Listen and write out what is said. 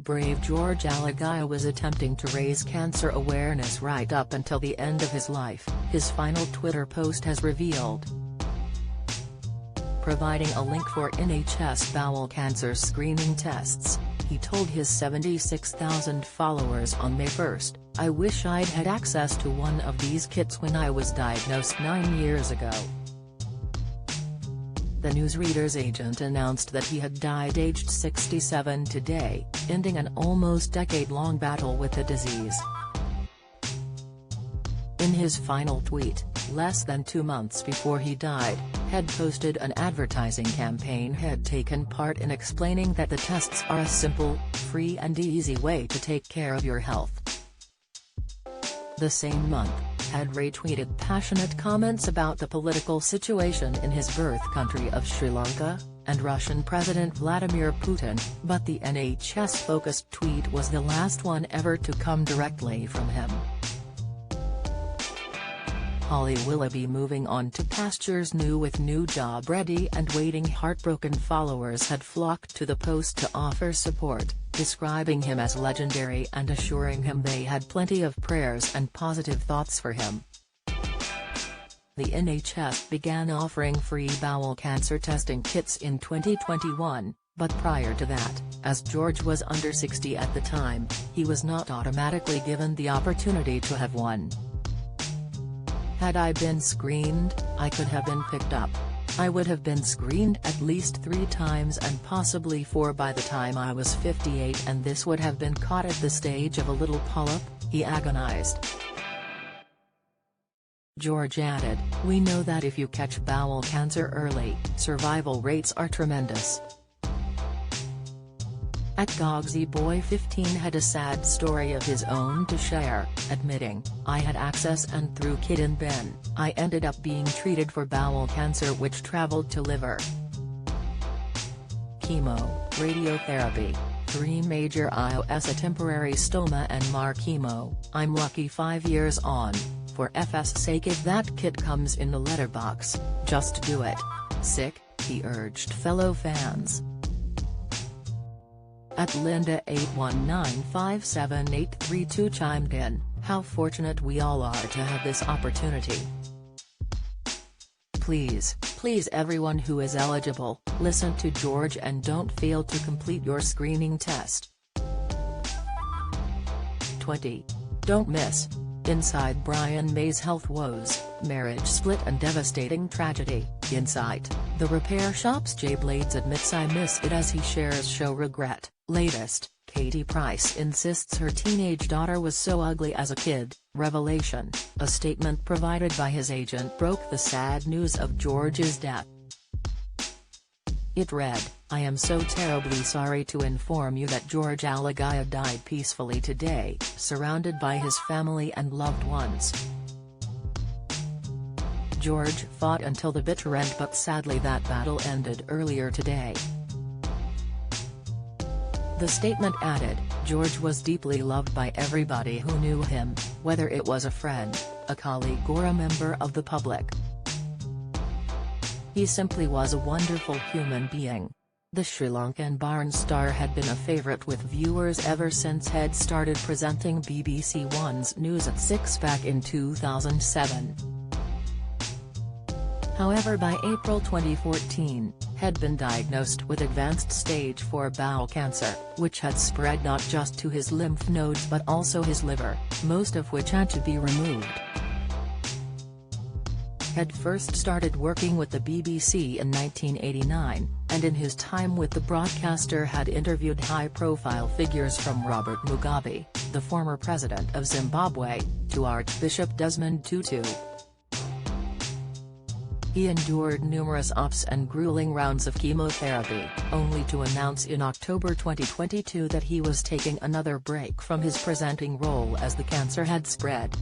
brave George Alagiah was attempting to raise cancer awareness right up until the end of his life, his final Twitter post has revealed. Providing a link for NHS bowel cancer screening tests, he told his 76,000 followers on May 1, "I wish I'd had access to one of these kits when I was diagnosed 9 years ago." The newsreader's agent announced that he had died aged 67 today, ending an almost decade-long battle with the disease. In his final tweet, less than 2 months before he died, Head posted an advertising campaign had taken part in explaining that the tests are a simple, free and easy way to take care of your health. The same month, Head retweeted passionate comments about the political situation in his birth country of Sri Lanka, and Russian President Vladimir Putin, but the NHS-focused tweet was the last one ever to come directly from him. Holly Willoughby moving on to pastures new with new job ready and waiting. Heartbroken followers had flocked to the post to offer support, describing him as legendary and assuring him they had plenty of prayers and positive thoughts for him. The NHS began offering free bowel cancer testing kits in 2021, but prior to that, as George was under 60 at the time, he was not automatically given the opportunity to have one. "Had I been screened, I could have been picked up. I would have been screened at least 3 times and possibly 4 by the time I was 58, and this would have been caught at the stage of a little polyp," he agonized. George added, "We know that if you catch bowel cancer early, survival rates are tremendous." Agony Boy 15 had a sad story of his own to share, admitting, "I had access and through Kid and Ben, I ended up being treated for bowel cancer which traveled to liver. Chemo, radiotherapy, 3 major IOS, a temporary stoma and MAR chemo. I'm lucky 5 years on. For FS sake, if that kit comes in the letterbox, just do it. Sick," he urged fellow fans. At Linda81957832 chimed in, "How fortunate we all are to have this opportunity. Please everyone who is eligible, listen to George and don't fail to complete your screening test." 20. Don't miss. Inside Brian May's health woes, marriage split and devastating tragedy. Insight, the repair shop's Jay Blades admits "I miss it" as he shares show regret. Latest, Katie Price insists her teenage daughter was so ugly as a kid. Revelation, a statement provided by his agent broke the sad news of George's death. It read, "I am so terribly sorry to inform you that George Alagiah died peacefully today, surrounded by his family and loved ones. George fought until the bitter end, but sadly that battle ended earlier today." The statement added, "George was deeply loved by everybody who knew him, whether it was a friend, a colleague or a member of the public. He simply was a wonderful human being." The Sri Lankan Barn star had been a favourite with viewers ever since Head started presenting BBC One's News at 6 back in 2007. However, by April 2014, had been diagnosed with advanced stage 4 bowel cancer, which had spread not just to his lymph nodes but also his liver, most of which had to be removed. Had first started working with the BBC in 1989, and in his time with the broadcaster had interviewed high-profile figures from Robert Mugabe, the former president of Zimbabwe, to Archbishop Desmond Tutu. He endured numerous ups and grueling rounds of chemotherapy, only to announce in October 2022 that he was taking another break from his presenting role as the cancer had spread.